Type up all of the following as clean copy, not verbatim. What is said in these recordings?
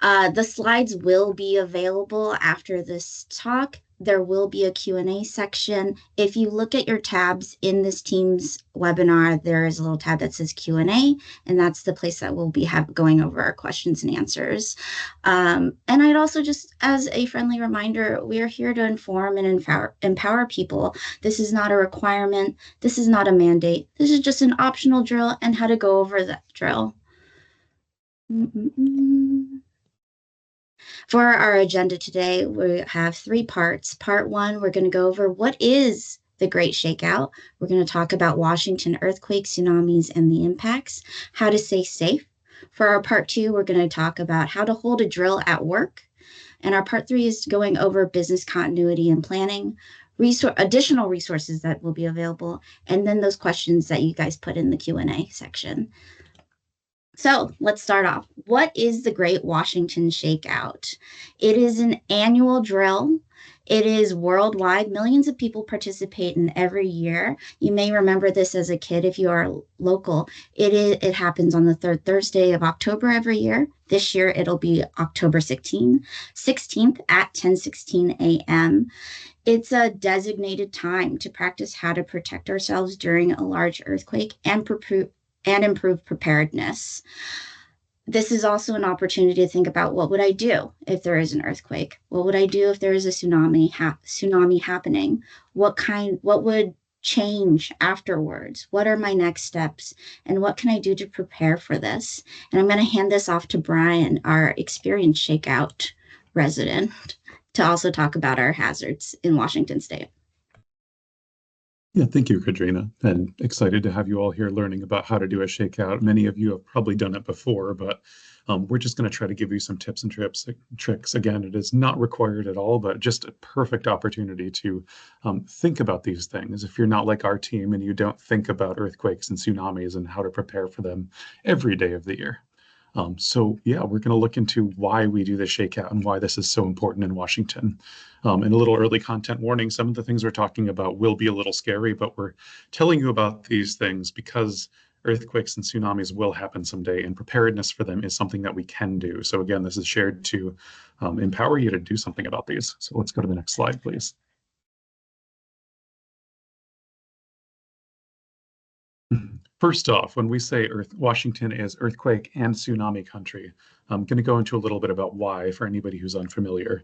The slides will be available after this talk. There will be a Q&A section. If you look at your tabs in this Teams webinar, there is a little tab that says Q&A, and that's the place that we'll be going over our questions and answers. And I'd also just, as a friendly reminder, we are here to inform and empower people. This is not a requirement. This is not a mandate. This is just an optional drill and how to go over that drill. For our agenda today, we have three parts. Part one, we're going to go over what is the Great Shakeout. We're going to talk about Washington earthquakes, tsunamis, and the impacts, how to stay safe. For our part two, we're going to talk about how to hold a drill at work. And our part three is going over business continuity and planning, additional resources that will be available, and then those questions that you guys put in the Q&A section. So let's start off. What is the Great Washington Shakeout? It is an annual drill. It is worldwide. Millions of people participate in every year. You may remember this as a kid if you are local. It happens on the third Thursday of October every year. This year it'll be October 16th at 10:16 a.m. It's a designated time to practice how to protect ourselves during a large earthquake and improve preparedness. This is also an opportunity to think about what would I do if there is an earthquake? What would I do if there is a tsunami happening? What would change afterwards? What are my next steps? And what can I do to prepare for this? And I'm going to hand this off to Brian, our experienced Shakeout resident, to also talk about our hazards in Washington State. Yeah, thank you, Kadrina, and excited to have you all here learning about how to do a shakeout. Many of you have probably done it before, but we're just going to try to give you some tips and tricks. Again, it is not required at all, but just a perfect opportunity to think about these things. If you're not like our team and you don't think about earthquakes and tsunamis and how to prepare for them every day of the year. So yeah, we're going to look into why we do the shakeout and why this is so important in Washington. And a little early content warning, some of the things we're talking about will be a little scary, but we're telling you about these things because earthquakes and tsunamis will happen someday, and preparedness for them is something that we can do. So again, this is shared to empower you to do something about these. So let's go to the next slide, please. First off, when we say Washington is earthquake and tsunami country, I'm going to go into a little bit about why for anybody who's unfamiliar.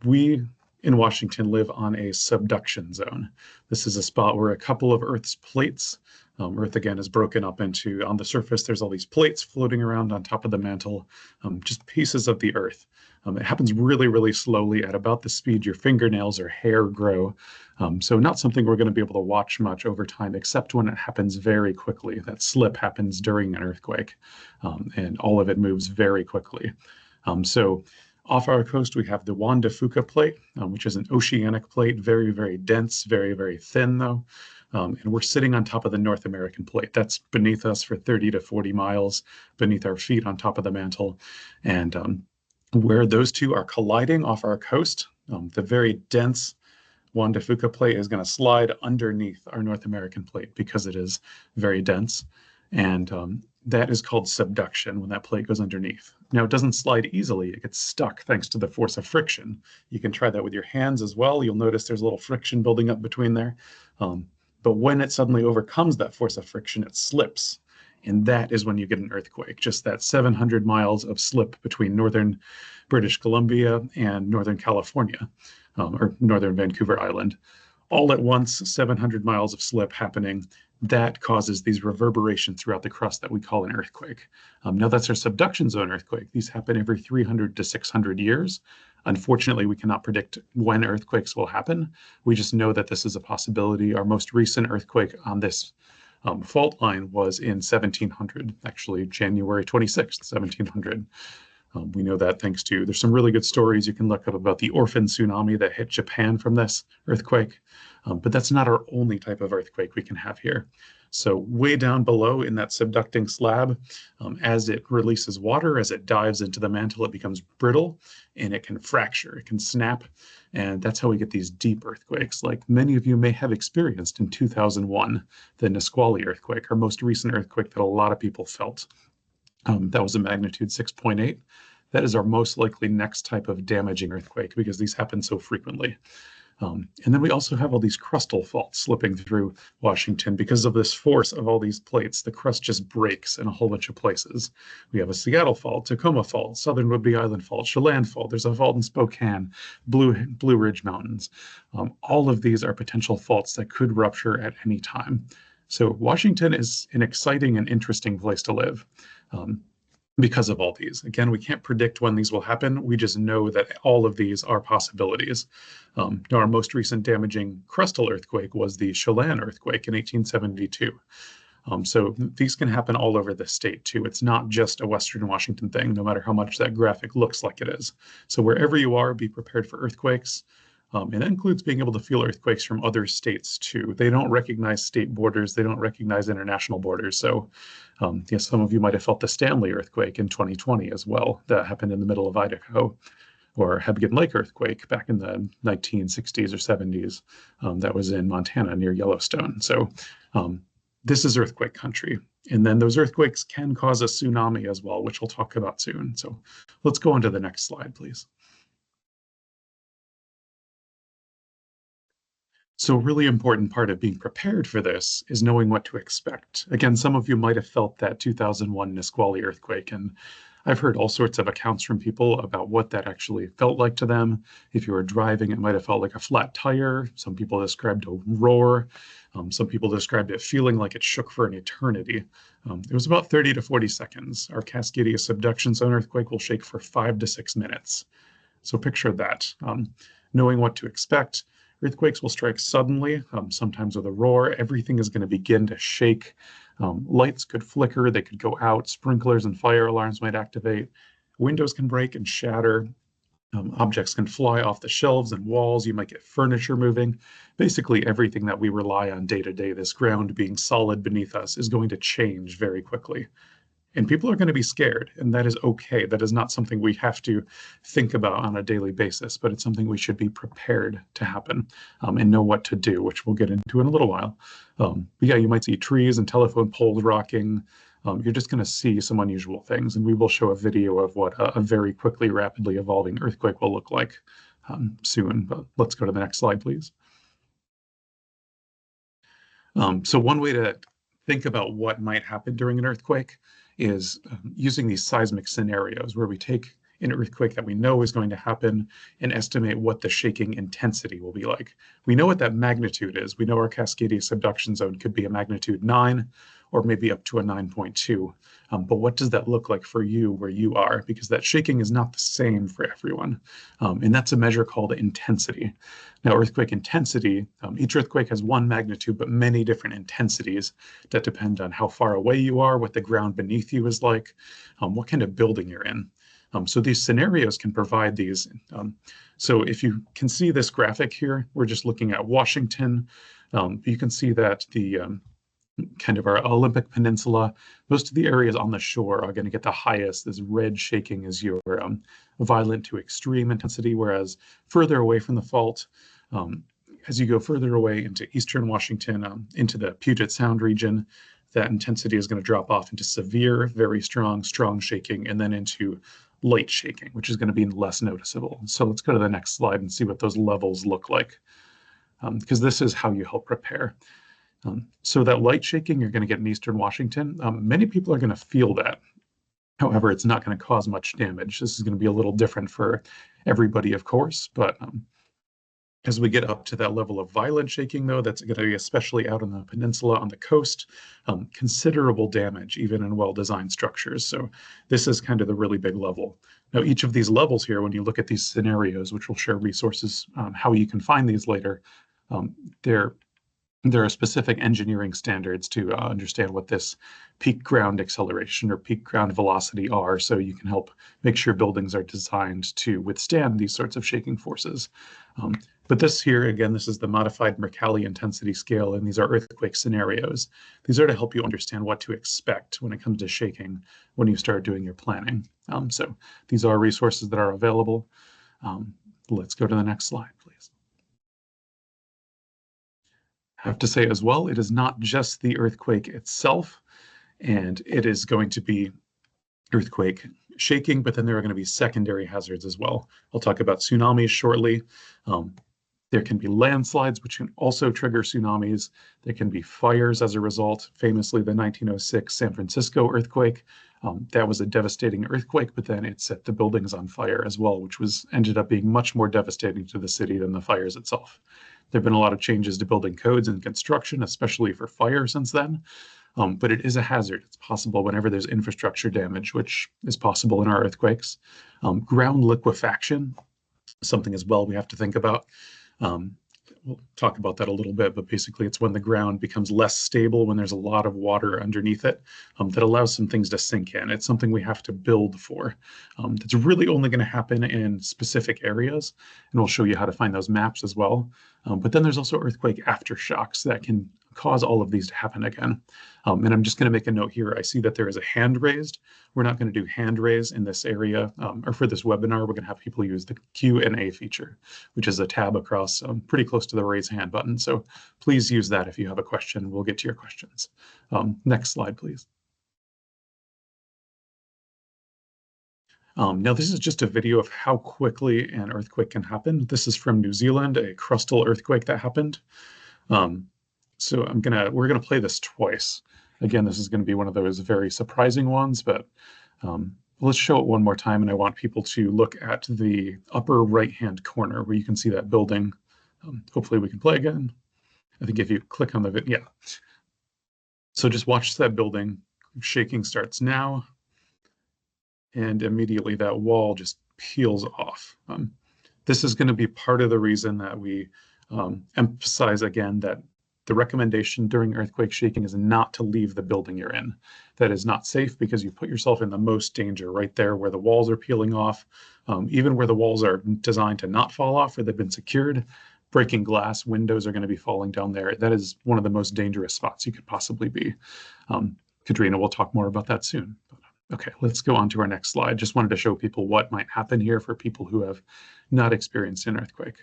We in Washington live on a subduction zone. This is a spot where a couple of Earth's plates, Earth again is broken up into, on the surface, there's all these plates floating around on top of the mantle, just pieces of the Earth. It happens really, really slowly at about the speed your fingernails or hair grow. So not something we're going to be able to watch much over time, except when it happens very quickly. That slip happens during an earthquake, and all of it moves very quickly. So off our coast, we have the Juan de Fuca plate, which is an oceanic plate, very, very dense, very, very thin though. And we're sitting on top of the North American plate. That's beneath us for 30 to 40 miles, beneath our feet on top of the mantle. And where those two are colliding off our coast, the very dense Juan de Fuca plate is going to slide underneath our North American plate because it is very dense. And that is called subduction when that plate goes underneath. Now, it doesn't slide easily. It gets stuck thanks to the force of friction. You can try that with your hands as well. You'll notice there's a little friction building up between there. But when it suddenly overcomes that force of friction, it slips. And that is when you get an earthquake, just that 700 miles of slip between northern British Columbia and northern California, or northern Vancouver Island. All at once, 700 miles of slip happening. That causes these reverberations throughout the crust that we call an earthquake. Now that's our subduction zone earthquake. These happen every 300 to 600 years. Unfortunately, we cannot predict when earthquakes will happen. We just know that this is a possibility. Our most recent earthquake on this fault line was in 1700, actually January 26th, 1700. We know that thanks to, there's some really good stories you can look up about the orphan tsunami that hit Japan from this earthquake. But that's not our only type of earthquake we can have here. So way down below in that subducting slab, as it releases water, as it dives into the mantle, it becomes brittle and it can fracture, it can snap. And that's how we get these deep earthquakes, like many of you may have experienced in 2001, the Nisqually earthquake, our most recent earthquake that a lot of people felt. That was a magnitude 6.8. that is our most likely next type of damaging earthquake because these happen so frequently. And then we also have all these crustal faults slipping through Washington because of this force of all these plates. The crust just breaks in a whole bunch of places. We have a Seattle fault, Tacoma fault, Southern Whidbey Island fault, Chelan fault. There's a fault in Spokane, Blue Ridge Mountains. All of these are potential faults that could rupture at any time. So Washington is an exciting and interesting place to live. Because of all these. Again, we can't predict when these will happen. We just know that all of these are possibilities. Our most recent damaging crustal earthquake was the Chelan earthquake in 1872. So these can happen all over the state too. It's not just a Western Washington thing, no matter how much that graphic looks like it is. So wherever you are, be prepared for earthquakes. And that includes being able to feel earthquakes from other states too. They don't recognize state borders. They don't recognize international borders. So yes, some of you might have felt the Stanley earthquake in 2020 as well. That happened in the middle of Idaho, or Hebgen Lake earthquake back in the 1960s or 70s. That was in Montana near Yellowstone. So this is earthquake country. And then those earthquakes can cause a tsunami as well, which we'll talk about soon. So let's go on to the next slide, please. So a really important part of being prepared for this is knowing what to expect. Again, some of you might have felt that 2001 Nisqually earthquake, and I've heard all sorts of accounts from people about what that actually felt like to them. If you were driving, it might have felt like a flat tire. Some people described a roar. Some people described it feeling like it shook for an eternity. It was about 30 to 40 seconds. Our Cascadia subduction zone earthquake will shake for 5 to 6 minutes. So picture that. Knowing what to expect. Earthquakes will strike suddenly, sometimes with a roar. Everything is going to begin to shake. Lights could flicker, they could go out. Sprinklers and fire alarms might activate. Windows can break and shatter. Objects can fly off the shelves and walls. You might get furniture moving. Basically, everything that we rely on day to day, this ground being solid beneath us, is going to change very quickly. And people are going to be scared, and that is okay. That is not something we have to think about on a daily basis, but it's something we should be prepared to happen and know what to do, which we'll get into in a little while. But yeah, you might see trees and telephone poles rocking. You're just going to see some unusual things, and we will show a video of what a very quickly, rapidly evolving earthquake will look like soon. But let's go to the next slide, please. So one way to think about what might happen during an earthquake is using these seismic scenarios where we take an earthquake that we know is going to happen and estimate what the shaking intensity will be like. We know what that magnitude is. We know our Cascadia subduction zone could be a magnitude 9 or maybe up to a 9.2. But what does that look like for you where you are? Because that shaking is not the same for everyone. And that's a measure called intensity. Now, earthquake intensity, each earthquake has one magnitude, but many different intensities that depend on how far away you are, what the ground beneath you is like, what kind of building you're in. So these scenarios can provide these. So if you can see this graphic here, we're just looking at Washington. You can see that the kind of our Olympic Peninsula, most of the areas on the shore are going to get the highest. This red shaking is your violent to extreme intensity, whereas further away from the fault, as you go further away into eastern Washington, into the Puget Sound region, that intensity is going to drop off into severe, very strong shaking, and then into light shaking, which is going to be less noticeable. So let's go to the next slide and see what those levels look like, because this is how you help prepare. So that light shaking you're going to get in eastern Washington, many people are going to feel that. However, it's not going to cause much damage. This is going to be a little different for everybody, of course, but as we get up to that level of violent shaking, though, that's going to be especially out on the peninsula on the coast, considerable damage, even in well-designed structures. So this is kind of the really big level. Now, each of these levels here, when you look at these scenarios, which we'll share resources, how you can find these later, there are specific engineering standards to understand what this peak ground acceleration or peak ground velocity are, so you can help make sure buildings are designed to withstand these sorts of shaking forces. But this here, again, this is the modified Mercalli intensity scale, and these are earthquake scenarios. These are to help you understand what to expect when it comes to shaking when you start doing your planning. So these are resources that are available. Let's go to the next slide, please. I have to say as well, it is not just the earthquake itself, and it is going to be earthquake shaking, but then there are going to be secondary hazards as well. I'll talk about tsunamis shortly. Um, there can be landslides, which can also trigger tsunamis. There can be fires as a result. Famously, the 1906 San Francisco earthquake. That was a devastating earthquake, but then it set the buildings on fire as well, which was ended up being much more devastating to the city than the fires itself. There have been a lot of changes to building codes and construction, especially for fire since then. But it is a hazard. It's possible whenever there's infrastructure damage, which is possible in our earthquakes. Ground liquefaction, something as well we have to think about. Um, we'll talk about that a little bit, but basically it's when the ground becomes less stable, when there's a lot of water underneath it, that allows some things to sink in. It's something we have to build for. That's really only going to happen in specific areas, and we'll show you how to find those maps as well. But then there's also earthquake aftershocks that can cause all of these to happen again. And I'm just going to make a note here. I see that there is a hand raised. We're not going to do hand raise in this area, or for this webinar. We're going to have people use the Q&A feature, which is a tab across pretty close to the raise hand button. So please use that if you have a question. We'll get to your questions. Next slide, please. Now, this is just a video of how quickly an earthquake can happen. This is from New Zealand, a crustal earthquake that happened. So we're gonna play this twice. Again, this is gonna be one of those very surprising ones, but let's show it one more time. And I want people to look at the upper right-hand corner where you can see that building. Hopefully we can play again. I think if you click on the video, yeah. So just watch that building. Shaking starts now. And immediately that wall just peels off. This is gonna be part of the reason that we emphasize again that the recommendation during earthquake shaking is not to leave the building you're in. That is not safe because you put yourself in the most danger right there where the walls are peeling off, even where the walls are designed to not fall off, where they've been secured. Breaking glass, windows are going to be falling down there. That is one of the most dangerous spots you could possibly be. Katrina will talk more about that soon. Okay, let's go on to our next slide. Just wanted to show people what might happen here for people who have not experienced an earthquake.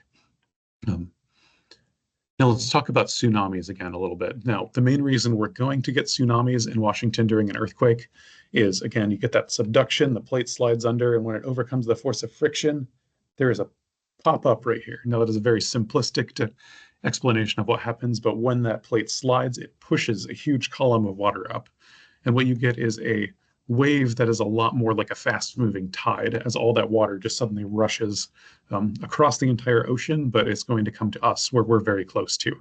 Now let's talk about tsunamis again a little bit. Now, the main reason we're going to get tsunamis in Washington during an earthquake is, again, you get that subduction, the plate slides under, and when it overcomes the force of friction, there is a pop-up right here. Now, that is a very simplistic explanation of what happens, but when that plate slides, it pushes a huge column of water up. And what you get is a wave that is a lot more like a fast-moving tide, as all that water just suddenly rushes across the entire ocean, but it's going to come to us where we're very close to.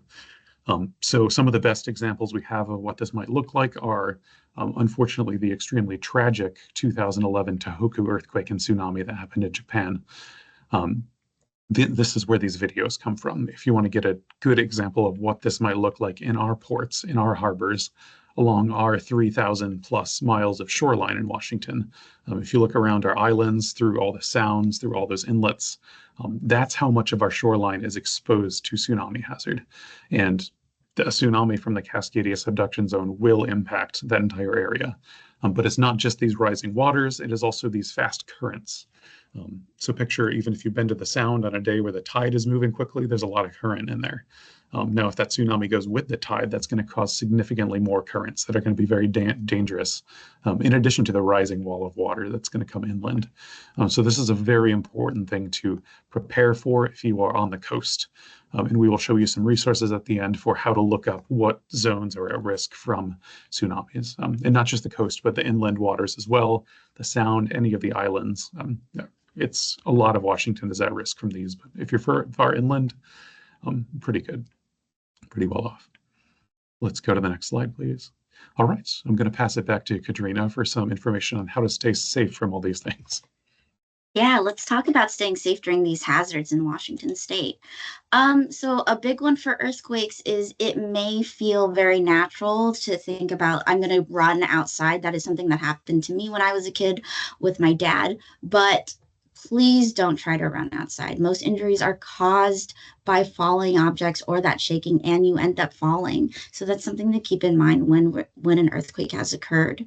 So some of the best examples we have of what this might look like are, unfortunately, the extremely tragic 2011 Tohoku earthquake and tsunami that happened in Japan. This is where these videos come from. If you want to get a good example of what this might look like in our ports, in our harbors, along our 3,000 plus miles of shoreline in Washington. If you look around our islands, through all the sounds, through all those inlets, that's how much of our shoreline is exposed to tsunami hazard. And the tsunami from the Cascadia subduction zone will impact that entire area. But it's not just these rising waters, it is also these fast currents. So picture, even if you've been to the Sound on a day where the tide is moving quickly, there's a lot of current in there. Now, if that tsunami goes with the tide, that's going to cause significantly more currents that are going to be very dangerous, in addition to the rising wall of water that's going to come inland. So this is a very important thing to prepare for if you are on the coast. And we will show you some resources at the end for how to look up what zones are at risk from tsunamis. And not just the coast, but the inland waters as well, the Sound, any of the islands. It's a lot of Washington is at risk from these, but if you're far inland, pretty good. Pretty well off. Let's go to the next slide, please. All right, so I'm going to pass it back to Katrina for some information on how to stay safe from all these things. Yeah, let's talk about staying safe during these hazards in Washington State. So a big one for earthquakes is it may feel very natural to think about, I'm going to run outside. That is something that happened to me when I was a kid with my dad, but please don't try to run outside. Most injuries are caused by falling objects or that shaking, and you end up falling. So that's something to keep in mind when an earthquake has occurred.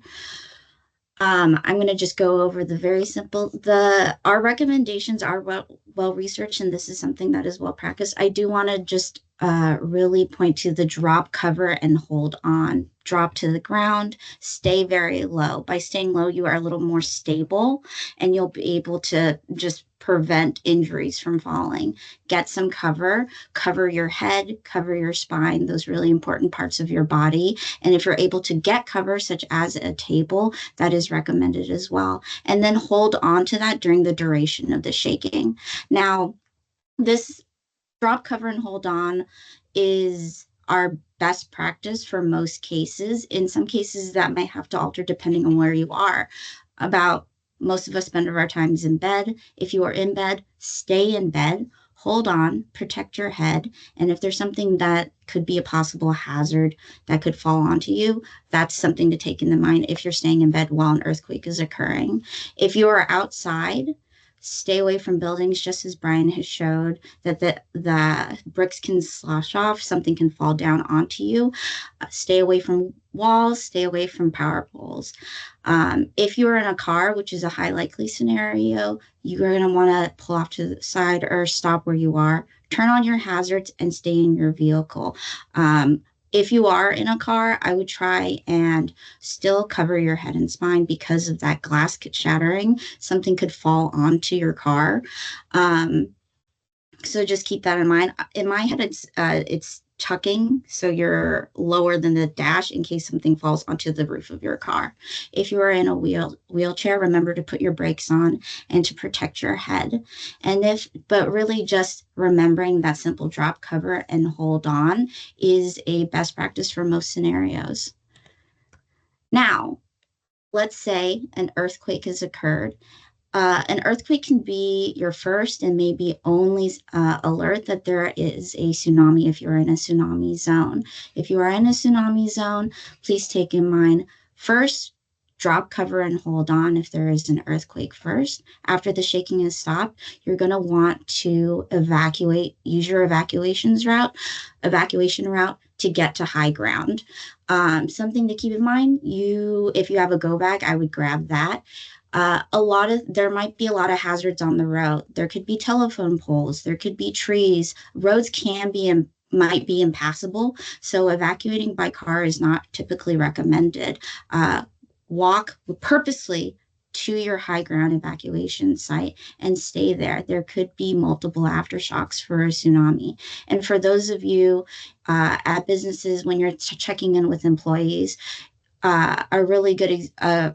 I'm going to just go over the very simple. Our recommendations are well researched, and this is something that is well practiced. I do want to just really point to the drop, cover, and hold on. Drop to the ground, stay very low. By staying low, you are a little more stable and you'll be able to just prevent injuries from falling. Get some cover, cover your head, cover your spine, those really important parts of your body. And if you're able to get cover, such as a table, that is recommended as well. And then hold on to that during the duration of the shaking. Now, this drop, cover, and hold on is our best practice for most cases. In some cases, that might have to alter depending on where you are. About most of us spend our times in bed. If you are in bed, stay in bed, hold on, protect your head. And if there's something that could be a possible hazard that could fall onto you, that's something to take into mind if you're staying in bed while an earthquake is occurring. If you are outside, stay away from buildings, just as Brian has showed that the bricks can slosh off, something can fall down onto you. Stay away from walls, stay away from power poles. If you're in a car, which is a high likely scenario, you're going to want to pull off to the side or stop where you are. Turn on your hazards and stay in your vehicle. If you are in a car, I would try and still cover your head and spine because of that glass shattering. Something could fall onto your car. Um, so just keep that in mind. In my head, it's tucking, so you're lower than the dash in case something falls onto the roof of your car. If you are in a wheelchair, remember to put your brakes on and to protect your head. But really just remembering that simple drop, cover, and hold on is a best practice for most scenarios. Now, let's say an earthquake has occurred. An earthquake can be your first and maybe only alert that there is a tsunami if you're in a tsunami zone. If you are in a tsunami zone, please take in mind first, drop, cover, and hold on if there is an earthquake first. After the shaking has stopped, you're going to want to use your evacuation route to get to high ground. Something to keep in mind, if you have a go bag, I would grab that. There might be a lot of hazards on the road. There could be telephone poles, there could be trees. Roads might be impassable, so evacuating by car is not typically recommended. Walk purposely to your high ground evacuation site and stay there. There could be multiple aftershocks for a tsunami. And for those of you at businesses, when you're checking in with employees, a really good a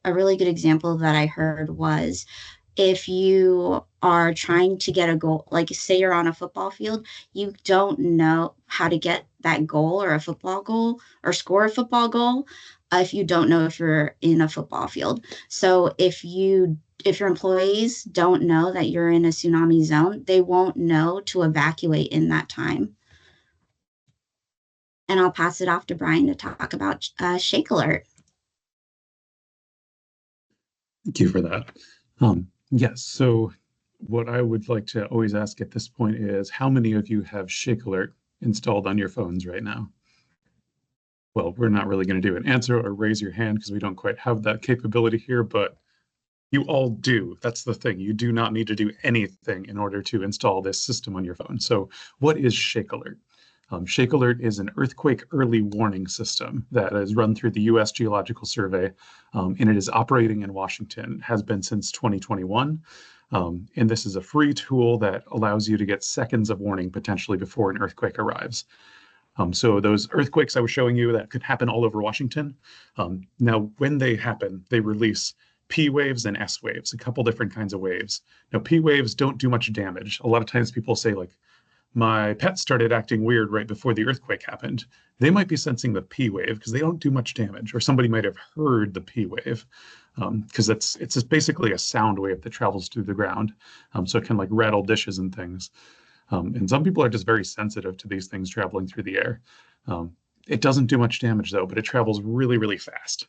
really good example that I heard was if you are trying to get a goal, like say you're on a football field, you don't know how to get that goal or a football goal or score a football goal if you don't know if you're in a football field. So if your employees don't know that you're in a tsunami zone, they won't know to evacuate in that time. And I'll pass it off to Brian to talk about Shake Alert. Thank you for that. Yes, so what I would like to always ask at this point is how many of you have Shake Alert installed on your phones right now? Well, we're not really going to do an answer or raise your hand because we don't quite have that capability here, but you all do. That's the thing. You do not need to do anything in order to install this system on your phone. So what is Shake Alert? Shake Alert is an earthquake early warning system that is run through the U.S. Geological Survey, and it is operating in Washington, has been since 2021. And this is a free tool that allows you to get seconds of warning potentially before an earthquake arrives. So those earthquakes I was showing you that could happen all over Washington, now when they happen, they release P waves and S waves, a couple different kinds of waves. Now, P waves don't do much damage. A lot of times people say like, my pet started acting weird right before the earthquake happened. They might be sensing the P wave because they don't do much damage, or somebody might have heard the P wave because it's just basically a sound wave that travels through the ground. So it can like rattle dishes and things. And some people are just very sensitive to these things traveling through the air. It doesn't do much damage though, but it travels really, really fast.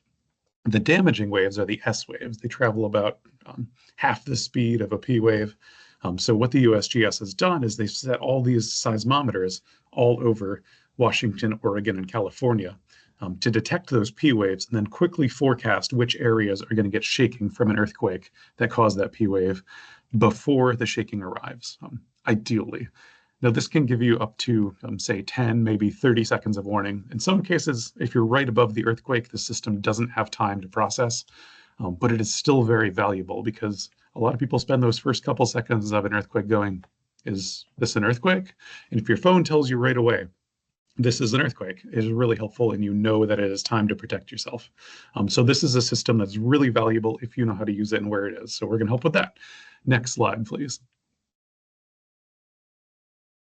The damaging waves are the S waves. They travel about half the speed of a P wave. So what the USGS has done is they've set all these seismometers all over Washington, Oregon, and California to detect those P waves and then quickly forecast which areas are going to get shaking from an earthquake that caused that P wave before the shaking arrives, ideally. Now, this can give you up to, say, 10, maybe 30 seconds of warning. In some cases, if you're right above the earthquake, the system doesn't have time to process, but it is still very valuable because a lot of people spend those first couple seconds of an earthquake going, is this an earthquake? And if your phone tells you right away, this is an earthquake, it is really helpful, and you know that it is time to protect yourself. So this is a system that's really valuable if you know how to use it and where it is. So we're going to help with that. Next slide, please.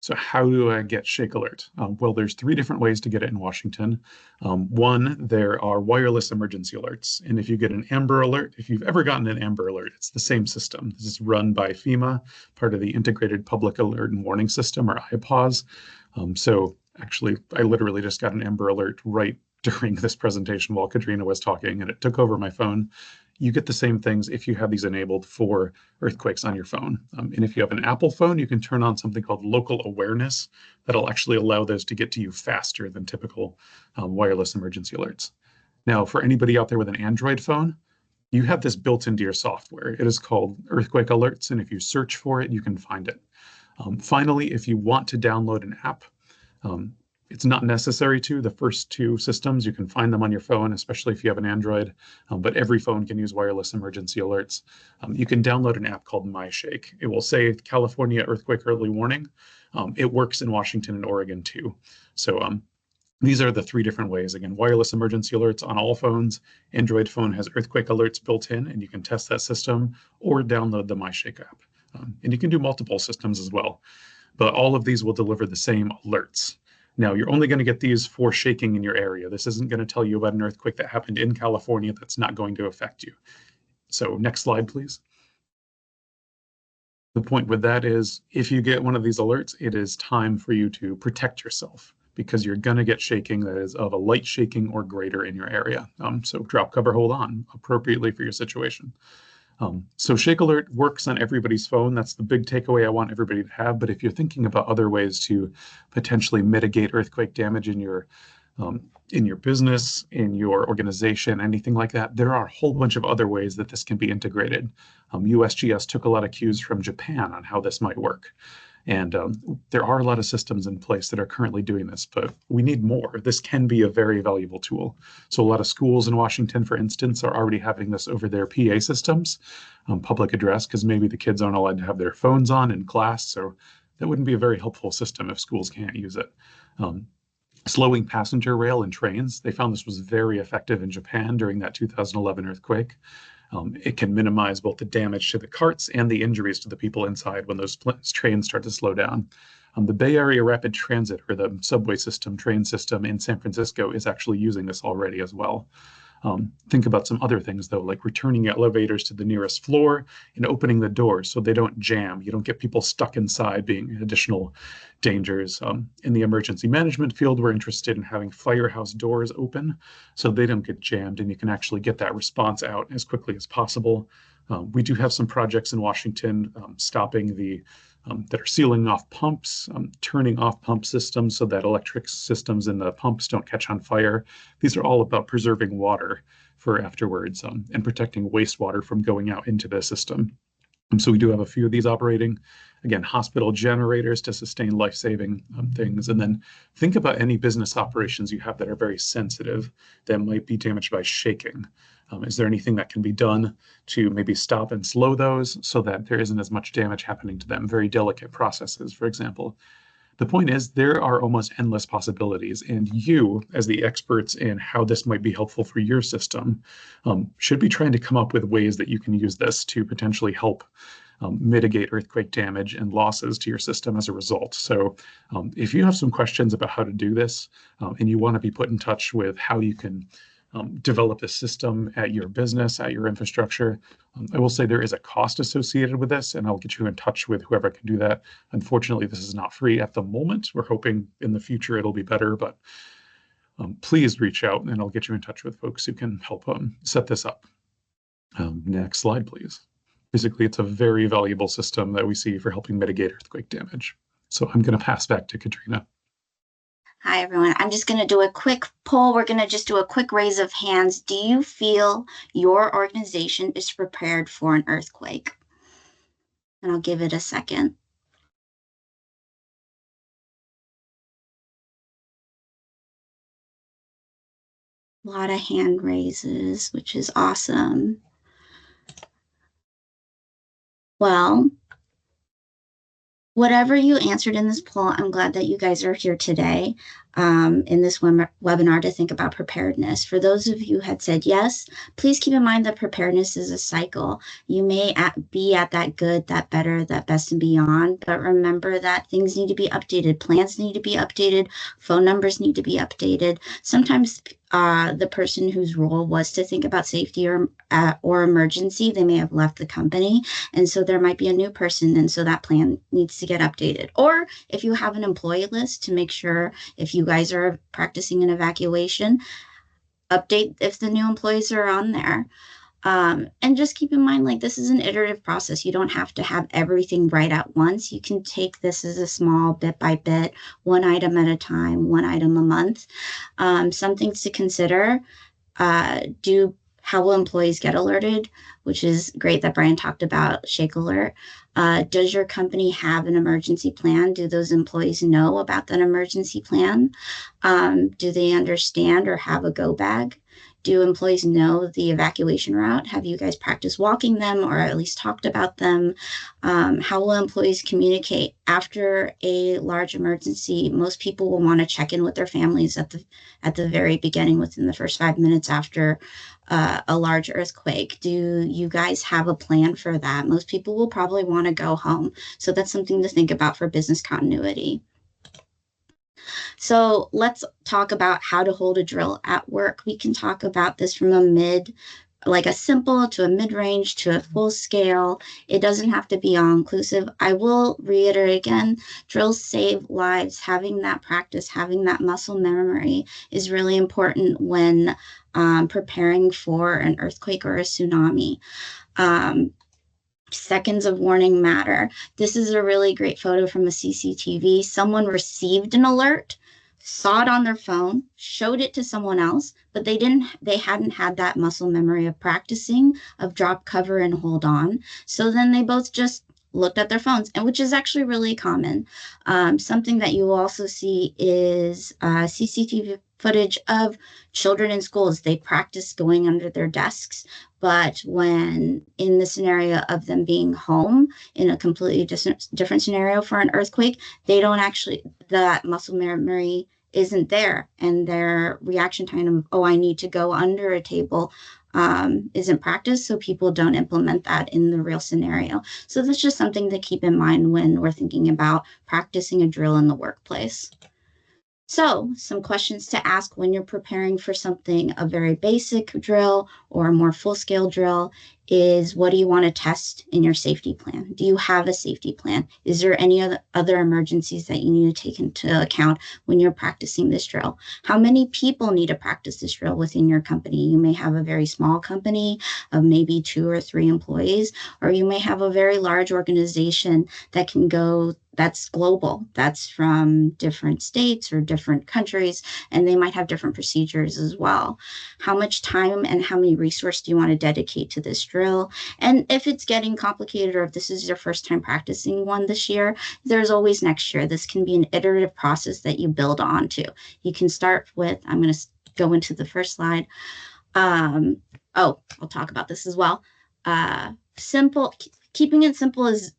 So how do I get Shake Alert? Well, there's three different ways to get it in Washington. One, there are wireless emergency alerts. And if you get an Amber Alert, if you've ever gotten an Amber Alert, it's the same system. This is run by FEMA, part of the Integrated Public Alert and Warning System, or IPAWS. So actually, I literally just got an Amber Alert right during this presentation while Katrina was talking, and it took over my phone. You get the same things if you have these enabled for earthquakes on your phone. And if you have an Apple phone, you can turn on something called local awareness that'll actually allow those to get to you faster than typical wireless emergency alerts. Now, for anybody out there with an Android phone, you have this built into your software. It is called Earthquake Alerts, and if you search for it, you can find it. Finally, if you want to download an app, it's not necessary to. The first two systems, you can find them on your phone, especially if you have an Android, but every phone can use wireless emergency alerts. You can download an app called MyShake. It will say California earthquake early warning. It works in Washington and Oregon too. So these are the three different ways. Again, wireless emergency alerts on all phones. Android phone has earthquake alerts built in, and you can test that system or download the MyShake app. And you can do multiple systems as well. But all of these will deliver the same alerts. Now, you're only going to get these for shaking in your area. This isn't going to tell you about an earthquake that happened in California that's not going to affect you. So next slide, please. The point with that is if you get one of these alerts, it is time for you to protect yourself because you're going to get shaking that is of a light shaking or greater in your area. So drop, cover, hold on appropriately for your situation. So Shake Alert works on everybody's phone. That's the big takeaway I want everybody to have. But if you're thinking about other ways to potentially mitigate earthquake damage in your business, in your organization, anything like that, there are a whole bunch of other ways that this can be integrated. USGS took a lot of cues from Japan on how this might work. And there are a lot of systems in place that are currently doing this, but we need more. This can be a very valuable tool. So a lot of schools in Washington, for instance, are already having this over their PA systems, public address, because maybe the kids aren't allowed to have their phones on in class. So that wouldn't be a very helpful system if schools can't use it. Slowing passenger rail and trains, they found this was very effective in Japan during that 2011 earthquake. It can minimize both the damage to the carts and the injuries to the people inside when those trains start to slow down. The Bay Area Rapid Transit, or the subway system, train system in San Francisco, is actually using this already as well. Think about some other things, though, like returning elevators to the nearest floor and opening the doors so they don't jam. You don't get people stuck inside, being additional dangers. In the emergency management field, we're interested in having firehouse doors open so they don't get jammed and you can actually get that response out as quickly as possible. We do have some projects in Washington stopping that are sealing off pumps, turning off pump systems so that electric systems in the pumps don't catch on fire. These are all about preserving water for afterwards and protecting wastewater from going out into the system. So we do have a few of these operating. Again, hospital generators to sustain life-saving things. And then think about any business operations you have that are very sensitive that might be damaged by shaking. Is there anything that can be done to maybe stop and slow those so that there isn't as much damage happening to them? Very delicate processes, for example. The point is, there are almost endless possibilities, and you, as the experts in how this might be helpful for your system, should be trying to come up with ways that you can use this to potentially help mitigate earthquake damage and losses to your system as a result. So if you have some questions about how to do this and you want to be put in touch with how you can develop a system at your business, at your infrastructure. I will say there is a cost associated with this, and I'll get you in touch with whoever can do that. Unfortunately, this is not free at the moment. We're hoping in the future it'll be better, but please reach out and I'll get you in touch with folks who can help set this up. Next slide, please. Basically, it's a very valuable system that we see for helping mitigate earthquake damage. So I'm going to pass back to Katrina. Hi, everyone. I'm just going to do a quick poll. We're going to just do a quick raise of hands. Do you feel your organization is prepared for an earthquake? And I'll give it a second. A lot of hand raises, which is awesome. Well, whatever you answered in this poll, I'm glad that you guys are here today in this webinar to think about preparedness. For those of you who had said yes, please keep in mind that preparedness is a cycle. You may be at that good, that better, that best and beyond, but remember that things need to be updated. Plans need to be updated. Phone numbers need to be updated. Sometimes the person whose role was to think about safety or emergency, they may have left the company. And so there might be a new person. And so that plan needs to get updated. Or if you have an employee list to make sure if you guys are practicing an evacuation, update if the new employees are on there. And just keep in mind, like, this is an iterative process. You don't have to have everything right at once. You can take this as a small bit by bit, one item at a time, one item a month. Some things to consider. How will employees get alerted, which is great that Brian talked about Shake Alert. Does your company have an emergency plan? Do those employees know about that emergency plan? Do they understand or have a go bag? Do employees know the evacuation route? Have you guys practiced walking them or at least talked about them? How will employees communicate after a large emergency? Most people will want to check in with their families at the very beginning, within the first 5 minutes after a large earthquake. Do you guys have a plan for that? Most people will probably want to go home. So that's something to think about for business continuity. So let's talk about how to hold a drill at work. We can talk about this from like a simple to a mid-range to a full scale. It doesn't have to be all inclusive. I will reiterate again, drills save lives. Having that practice, having that muscle memory is really important when preparing for an earthquake or a tsunami. Seconds of warning matter. This is a really great photo from a CCTV. Someone received an alert, saw it on their phone, showed it to someone else, but they hadn't had that muscle memory of practicing, of drop, cover, and hold on. So then they both just looked at their phones, and which is actually really common. Something that you will also see is CCTV footage of children in schools. They practice going under their desks, but when in the scenario of them being home in a completely different scenario for an earthquake, they don't actually, that muscle memory isn't there, and their reaction time of, oh, I need to go under a table, isn't practiced, so people don't implement that in the real scenario. So that's just something to keep in mind when we're thinking about practicing a drill in the workplace. So, some questions to ask when you're preparing for something, a very basic drill or a more full scale drill, is what do you want to test in your safety plan? Do you have a safety plan? Is there any other emergencies that you need to take into account when you're practicing this drill? How many people need to practice this drill within your company? You may have a very small company of maybe 2 or 3 employees, or you may have a very large organization that can go, that's global, that's from different states or different countries, and they might have different procedures as well. How much time and how many resources do you want to dedicate to this drill? And if it's getting complicated, or if this is your first time practicing one this year, there's always next year. This can be an iterative process that you build onto. You can start with, I'm going to go into the first slide. I'll talk about this as well. Simple, keeping it simple is,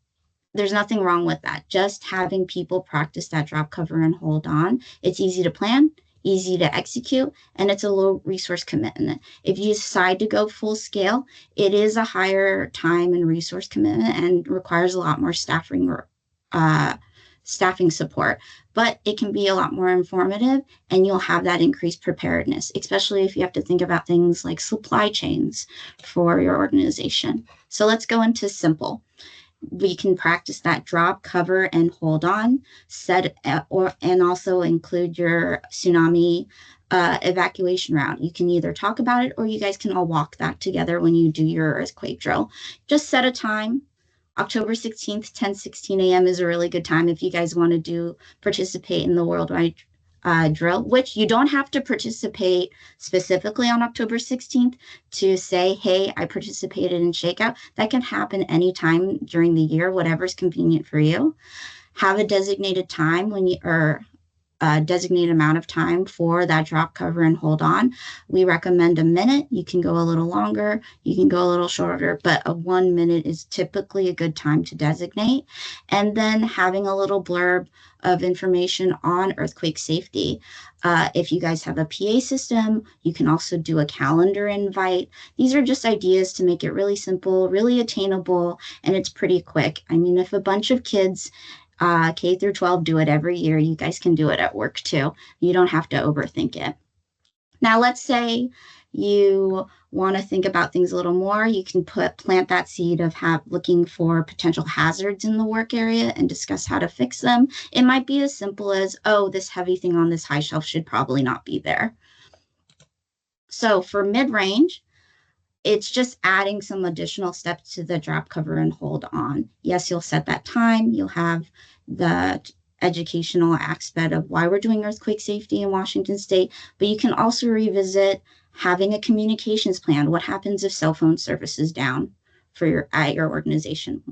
there's nothing wrong with that. Just having people practice that drop, cover, and hold on. It's easy to plan, easy to execute, and it's a low resource commitment. If you decide to go full scale, it is a higher time and resource commitment and requires a lot more staffing support, but it can be a lot more informative, and you'll have that increased preparedness, especially if you have to think about things like supply chains for your organization. So let's go into simple. We can practice that drop, cover, and hold on, and also include your tsunami evacuation route. You can either talk about it, or you guys can all walk that together when you do your earthquake drill. Just set a time. October 16th, 10:16 a.m. is a really good time if you guys want to participate in the worldwide drill, which you don't have to participate specifically on October 16th to say, hey, I participated in ShakeOut. That can happen anytime during the year, whatever's convenient for you. Have a designated time when you, or a designated amount of time for that drop, cover, and hold on. We recommend a minute. You can go a little longer, you can go a little shorter, but a 1 minute is typically a good time to designate. And then having a little blurb of information on earthquake safety. If you guys have a PA system, you can also do a calendar invite. These are just ideas to make it really simple, really attainable, and it's pretty quick. I mean, if a bunch of kids K through 12 do it every year, you guys can do it at work too. You don't have to overthink it. Now, let's say you want to think about things a little more. You can plant that seed of looking for potential hazards in the work area and discuss how to fix them. It might be as simple as, oh, this heavy thing on this high shelf should probably not be there. So for mid-range, it's just adding some additional steps to the drop, cover, and hold on. Yes, you'll set that time. You'll have the educational aspect of why we're doing earthquake safety in Washington State, but you can also revisit having a communications plan. What happens if cell phone service is down at your organization?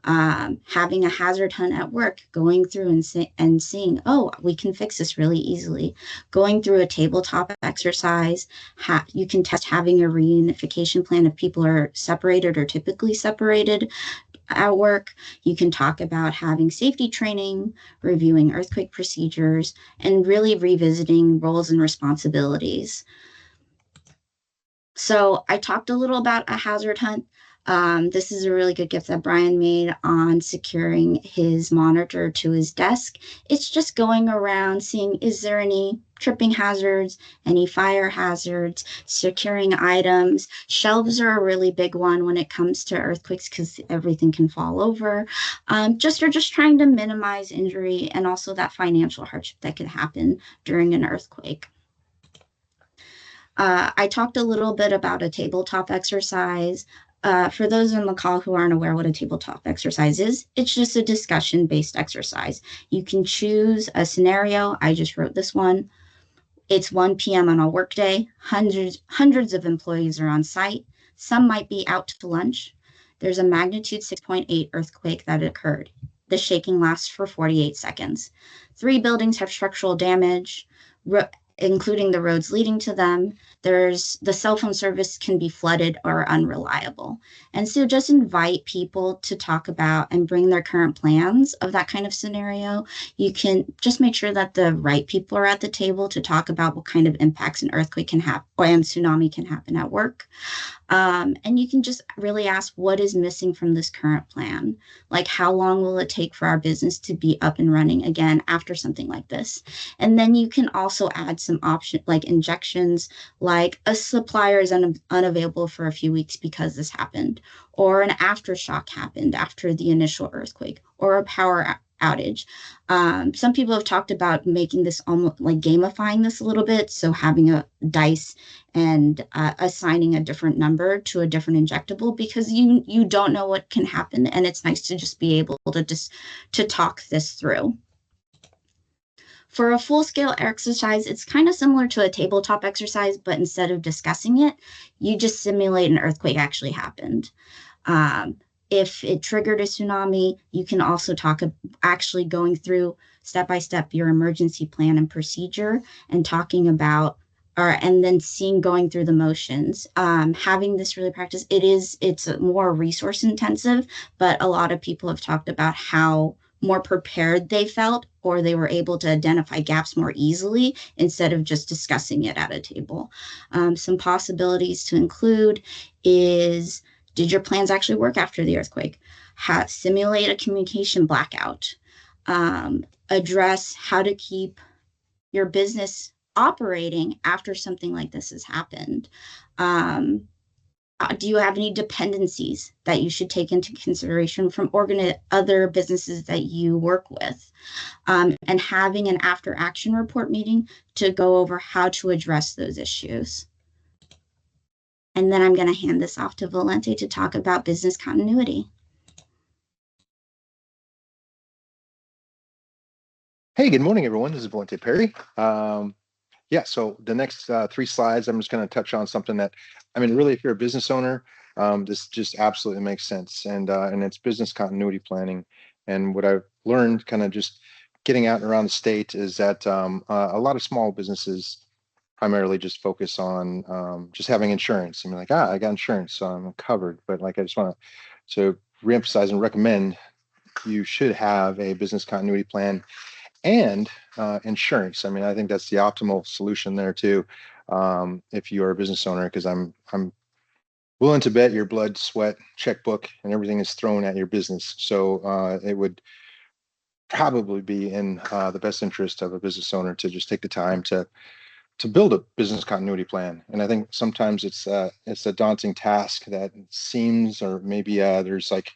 Having a hazard hunt at work, going through and seeing, oh, we can fix this really easily. Going through a tabletop exercise, you can test having a reunification plan if people are separated or typically separated at work. You can talk about having safety training, reviewing earthquake procedures, and really revisiting roles and responsibilities. So I talked a little about a hazard hunt. This is a really good gift that Brian made on securing his monitor to his desk. It's just going around seeing, is there any tripping hazards, any fire hazards, securing items. Shelves are a really big one when it comes to earthquakes because everything can fall over. Just trying to minimize injury and also that financial hardship that could happen during an earthquake. I talked a little bit about a tabletop exercise. For those on the call who aren't aware what a tabletop exercise is, it's just a discussion-based exercise. You can choose a scenario. I just wrote this one. It's 1 p.m. on a workday. Hundreds of employees are on site. Some might be out to lunch. There's a magnitude 6.8 earthquake that occurred. The shaking lasts for 48 seconds. 3 buildings have structural damage, including the roads leading to them. The cell phone service can be flooded or unreliable. And so just invite people to talk about and bring their current plans of that kind of scenario. You can just make sure that the right people are at the table to talk about what kind of impacts an earthquake can happen or a tsunami can happen at work. And you can just really ask what is missing from this current plan? Like, how long will it take for our business to be up and running again after something like this? And then you can also add some options like injections, like a supplier is unavailable for a few weeks because this happened, or an aftershock happened after the initial earthquake, or a power outage. Some people have talked about making this almost like gamifying this a little bit. So having a dice and assigning a different number to a different injectable because you don't know what can happen. And it's nice to just be able to talk this through. For a full-scale exercise, it's kind of similar to a tabletop exercise, but instead of discussing it, you just simulate an earthquake actually happened. If it triggered a tsunami, you can also talk actually going through step by step your emergency plan and procedure and talking about and then going through the motions. Having this really practice, it's more resource intensive, but a lot of people have talked about how more prepared they felt or they were able to identify gaps more easily instead of just discussing it at a table. Some possibilities to include is, did your plans actually work after the earthquake? Simulate a communication blackout. Address how to keep your business operating after something like this has happened. Do you have any dependencies that you should take into consideration from other businesses that you work with? And having an after action report meeting to go over how to address those issues. And then I'm going to hand this off to Valente to talk about business continuity. Hey, good morning, everyone. This is Valente Perry. So the next 3 slides, I'm just going to touch on something that, really, if you're a business owner, this just absolutely makes sense. And it's business continuity planning. And what I've learned kind of just getting out and around the state is that a lot of small businesses primarily just focus on just having insurance. I mean, like, I got insurance, so I'm covered. But like, I just want to reemphasize and recommend you should have a business continuity plan and insurance. I mean, I think that's the optimal solution there too. If you are a business owner, because I'm willing to bet your blood, sweat, checkbook, and everything is thrown at your business. So it would probably be in the best interest of a business owner to just take the time to build a business continuity plan. And I think sometimes it's a daunting task that seems, or maybe there's like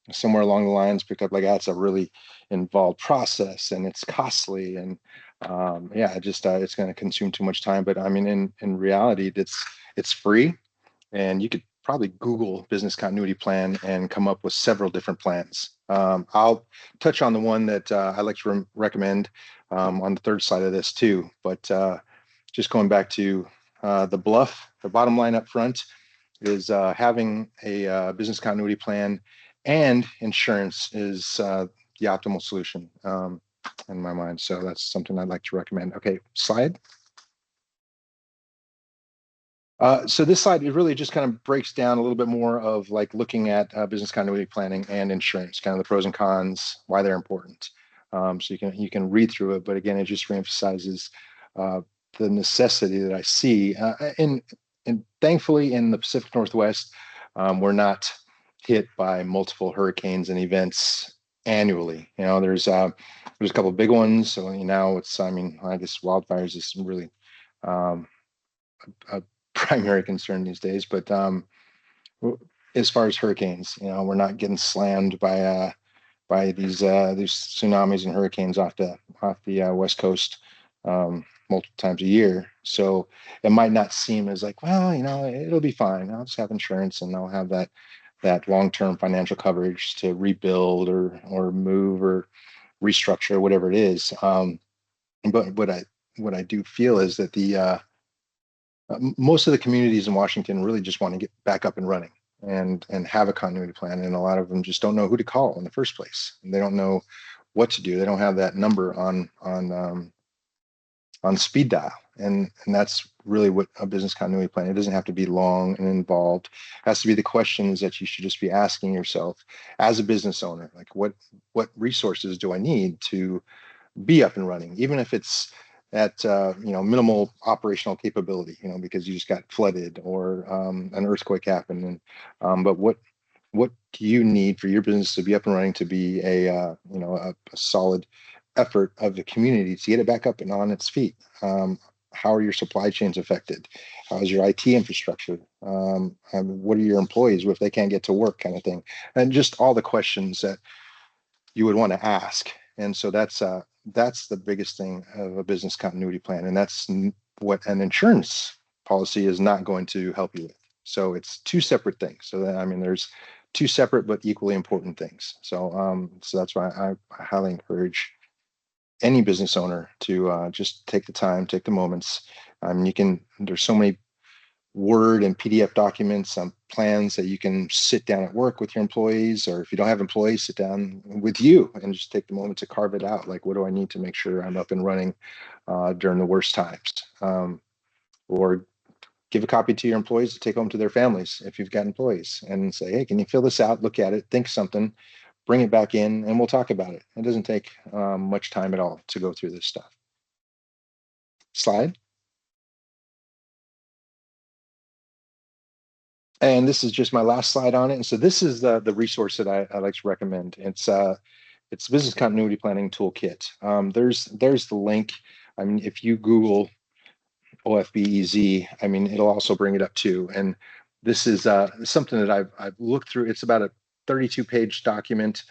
somewhere along the lines picked up like that's a really involved process and it's costly and yeah, just it's going to consume too much time. But I mean, in reality, it's free, and you could probably Google business continuity plan and come up with several different plans. I'll touch on the one that I like to recommend on the third slide of this too. But just going back to the bluff, the bottom line up front is having a business continuity plan and insurance is the optimal solution in my mind. So that's something I'd like to recommend. Okay, slide. So this slide, it really just kind of breaks down a little bit more of like looking at business continuity planning and insurance, kind of the pros and cons, why they're important. So you can read through it, but again, it just reemphasizes the necessity that I see. And thankfully, in the Pacific Northwest, we're not hit by multiple hurricanes and events annually. You know, there's a couple of big ones. So now it's, I mean, I guess wildfires is really a primary concern these days. But as far as hurricanes, you know, we're not getting slammed by these tsunamis and hurricanes off the West Coast multiple times a year. So it might not seem as like, well, you know, it'll be fine. I'll just have insurance and I'll have that long-term financial coverage to rebuild or move or restructure, whatever it is. But what I do feel is that the most of the communities in Washington really just want to get back up and running and have a continuity plan, and a lot of them just don't know who to call in the first place. They don't know what to do. They don't have that number on speed dial, and that's really what a business continuity plan. It doesn't have to be long and involved. It has to be the questions that you should just be asking yourself as a business owner, like what resources do I need to be up and running, even if it's at minimal operational capability, you know, because you just got flooded or an earthquake happened. And but what do you need for your business to be up and running, to be a solid effort of the community to get it back up and on its feet? How are your supply chains affected? How is your IT infrastructure? What are your employees if they can't get to work, kind of thing? And just all the questions that you would want to ask. And so that's the biggest thing of a business continuity plan, and that's what an insurance policy is not going to help you with. So it's two separate things. So that, I mean, there's two separate but equally important things. So so that's why I highly encourage any business owner to just take the time, take the moments. There's so many Word and PDF documents, plans that you can sit down at work with your employees, or if you don't have employees, sit down with you and just take the moment to carve it out. Like, what do I need to make sure I'm up and running during the worst times? Or give a copy to your employees to take home to their families if you've got employees, and say, hey, can you fill this out? Look at it, think something, bring it back in, and we'll talk about it. It doesn't take much time at all to go through this stuff. Slide. And this is just my last slide on it. And so this is the resource that I like to recommend. It's Business Continuity Planning Toolkit. There's the link. I mean, if you Google OFBEZ, I mean, it'll also bring it up too. And this is something that I've looked through. It's about a 32-page document,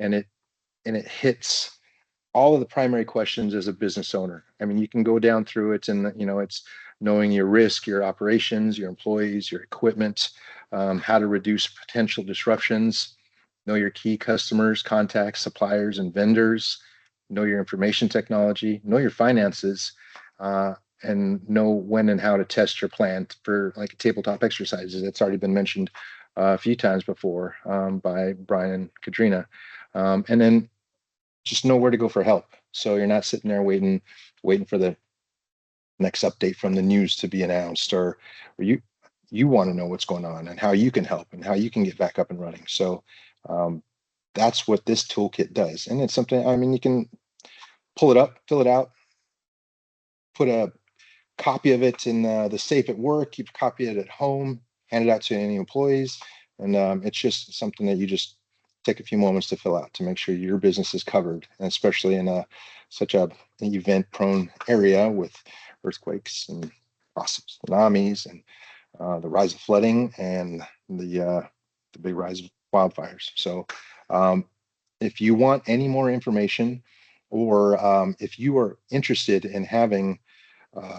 and it hits all of the primary questions as a business owner. I mean, you can go down through it, and it's knowing your risk, your operations, your employees, your equipment, how to reduce potential disruptions, know your key customers, contacts, suppliers, and vendors, know your information technology, know your finances, and know when and how to test your plan for like tabletop exercises. It's already been mentioned a few times before by Brian and Katrina. And then just know where to go for help. So you're not sitting there waiting for the next update from the news to be announced, or you want to know what's going on and how you can help and how you can get back up and running. So that's what this toolkit does. And it's something, I mean, you can pull it up, fill it out, put a copy of it in the safe at work, keep a copy of it at home, hand it out to any employees. And it's just something that you just take a few moments to fill out to make sure your business is covered, and especially in such an event-prone area with earthquakes and tsunamis and the rise of flooding and the big rise of wildfires. So if you want any more information, or if you are interested in having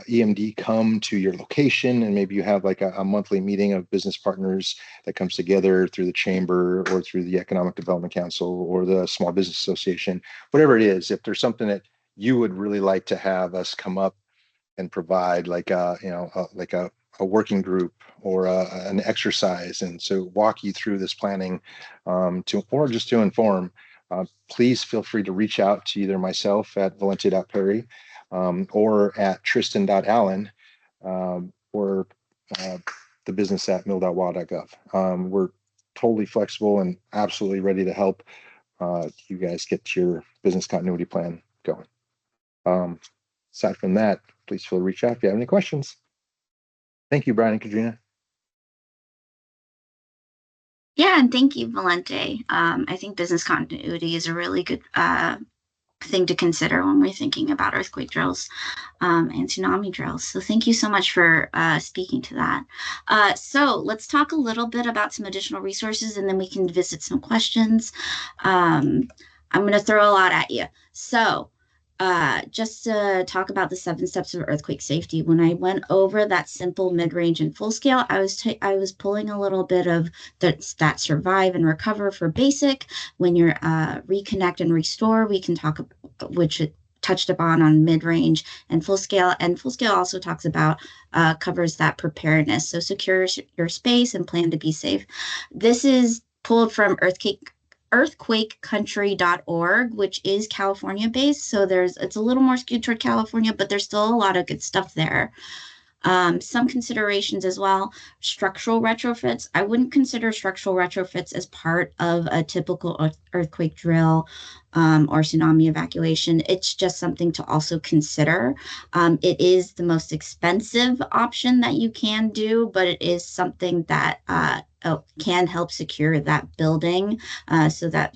EMD come to your location, and maybe you have like a monthly meeting of business partners that comes together through the chamber or through the Economic Development Council or the Small Business Association, whatever it is, if there's something that you would really like to have us come up and provide, like a working group or an exercise, and so walk you through this planning or just to inform, please feel free to reach out to either myself at valente.perry or at tristan.allen or the business at mil.wa.gov. We're totally flexible and absolutely ready to help you guys get your business continuity plan going. Aside from that, please feel free to reach out if you have any questions. Thank you, Brian and Katrina. Yeah, and thank you, Valente. I think business continuity is a really good thing to consider when we're thinking about earthquake drills and tsunami drills. So thank you so much for speaking to that. So let's talk a little bit about some additional resources, and then we can visit some questions. I'm going to throw a lot at you. So just to talk about the 7 steps of earthquake safety. When I went over that simple, mid-range, and full scale, I was pulling a little bit of that survive and recover for basic. When you're reconnect and restore, we can talk, which it touched upon on mid-range and full scale. And full scale also talks about covers that preparedness. So secure your space and plan to be safe. This is pulled from earthquakecountry.org, which is California based. So it's a little more skewed toward California, but there's still a lot of good stuff there. Some considerations as well. Structural retrofits. I wouldn't consider structural retrofits as part of a typical earthquake drill or tsunami evacuation. It's just something to also consider. It is the most expensive option that you can do, but it is something that can help secure that building so that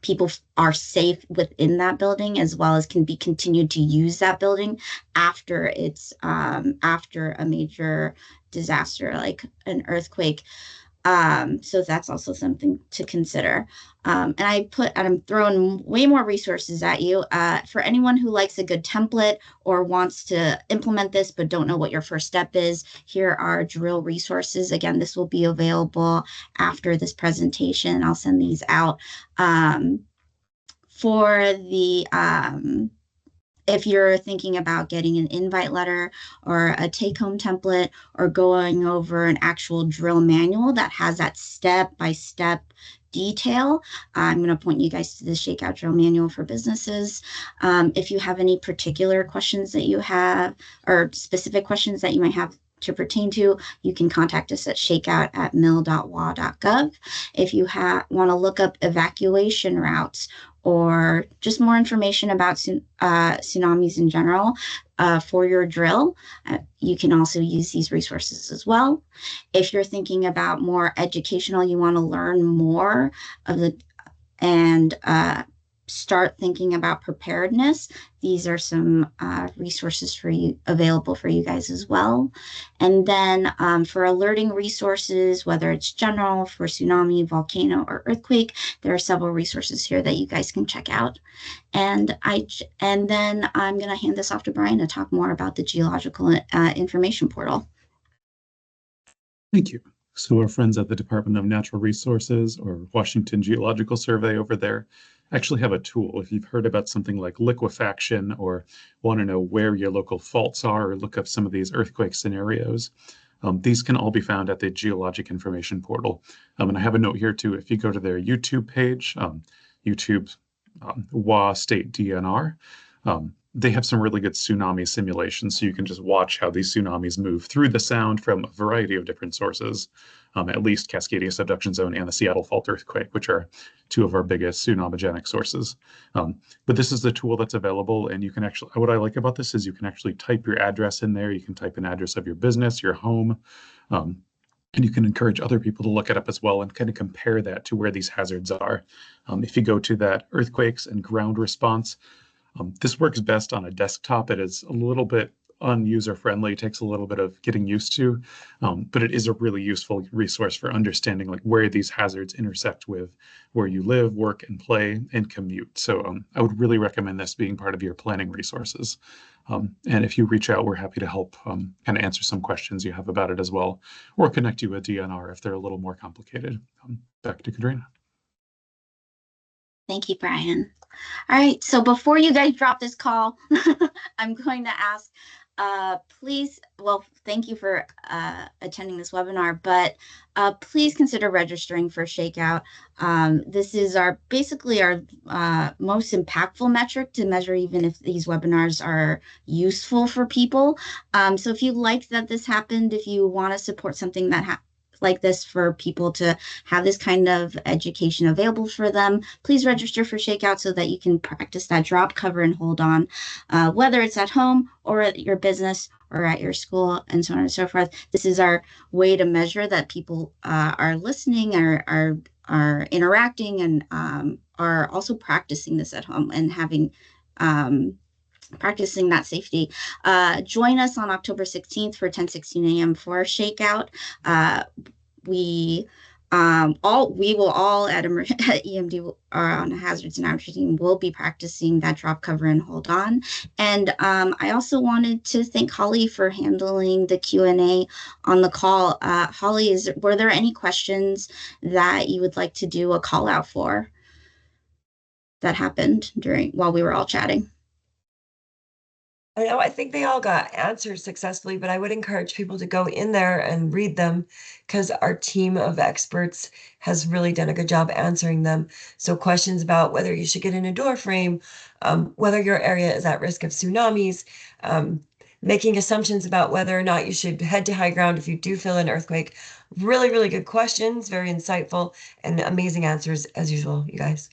people are safe within that building, as well as can be continued to use that building after it's after a major disaster like an earthquake. So that's also something to consider. And I'm throwing way more resources at you. For anyone who likes a good template or wants to implement this but don't know what your first step is, here are drill resources. Again, this will be available after this presentation. I'll send these out. For the if you're thinking about getting an invite letter or a take-home template or going over an actual drill manual that has that step-by-step detail, I'm going to point you guys to the ShakeOut drill manual for businesses. If you have any particular questions that you have or specific questions that you might have to pertain to, you can contact us at shakeout@mil.wa.gov. If you want to look up evacuation routes or just more information about tsunamis in general for your drill, you can also use these resources as well. If you're thinking about more educational, you want to learn more of and start thinking about preparedness, these are some resources for you available for you guys as well. And then for alerting resources, whether it's general for tsunami, volcano, or earthquake, there are several resources here that you guys can check out. And then I'm going to hand this off to Brian to talk more about the geological information portal. Thank you. So our friends at the Department of Natural Resources or Washington Geological Survey over there actually have a tool. If you've heard about something like liquefaction or want to know where your local faults are or look up some of these earthquake scenarios, these can all be found at the Geologic Information Portal. And I have a note here too. If you go to their YouTube page, YouTube WA State DNR. They have some really good tsunami simulations, so you can just watch how these tsunamis move through the sound from a variety of different sources, at least Cascadia Subduction Zone and the Seattle Fault Earthquake, which are two of our biggest tsunamigenic sources. But this is the tool that's available, and you can actually, what I like about this is you can actually type your address in there. You can type an address of your business, your home, and you can encourage other people to look it up as well and kind of compare that to where these hazards are. If you go to that earthquakes and ground response, this works best on a desktop. It is a little bit unuser friendly, takes a little bit of getting used to, but it is a really useful resource for understanding like where these hazards intersect with where you live, work, and play and commute. So I would really recommend this being part of your planning resources. And if you reach out, we're happy to help kind of answer some questions you have about it as well, or connect you with DNR if they're a little more complicated. Back to Katrina. Thank you, Brian. All right, so before you guys drop this call, I'm going to ask, please, well, thank you for attending this webinar, but please consider registering for ShakeOut. This is basically our most impactful metric to measure even if these webinars are useful for people. So if you like that this happened, if you want to support something that like this for people to have this kind of education available for them, please register for ShakeOut so that you can practice that drop, cover, and hold on, whether it's at home or at your business or at your school and so on and so forth. This is our way to measure that people are listening, are interacting, and are also practicing this at home and having practicing that safety. Join us on October 16th for 10:16 a.m. for ShakeOut. We will all at EMD on hazards and outreach team will be practicing that drop, cover, and hold on. And I also wanted to thank Holly for handling the Q&A on the call. Holly, were there any questions that you would like to do a call out for that happened while we were all chatting? I know, I think they all got answers successfully, but I would encourage people to go in there and read them because our team of experts has really done a good job answering them. So questions about whether you should get in a door frame, whether your area is at risk of tsunamis, making assumptions about whether or not you should head to high ground if you do feel an earthquake. Really, really good questions, very insightful and amazing answers as usual, you guys.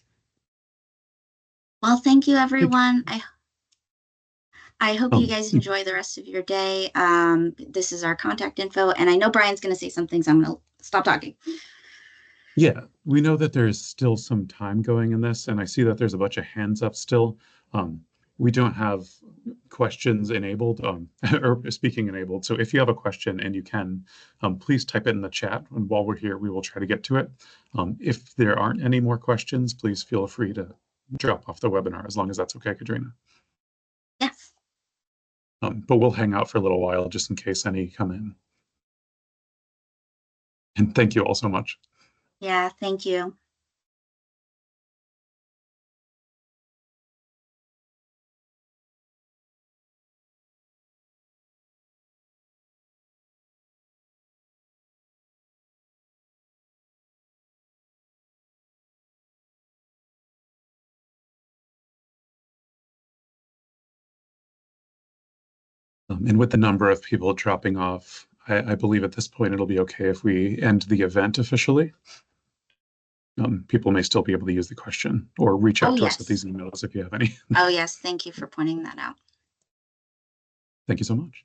Well, thank you, everyone. I hope you guys enjoy the rest of your day. This is our contact info, and I know Brian's going to say some things. I'm going to stop talking. Yeah, we know that there's still some time going in this, and I see that there's a bunch of hands up still. We don't have questions enabled or speaking enabled. So if you have a question and you can, please type it in the chat. And while we're here, we will try to get to it. If there aren't any more questions, please feel free to drop off the webinar as long as that's okay, Katrina. Yes. But we'll hang out for a little while just in case any come in. And thank you all so much. Yeah, thank you. And with the number of people dropping off, I believe at this point it'll be okay if we end the event officially. People may still be able to use the question or reach out to us with these emails if you have any. Oh, yes. Thank you for pointing that out. Thank you so much.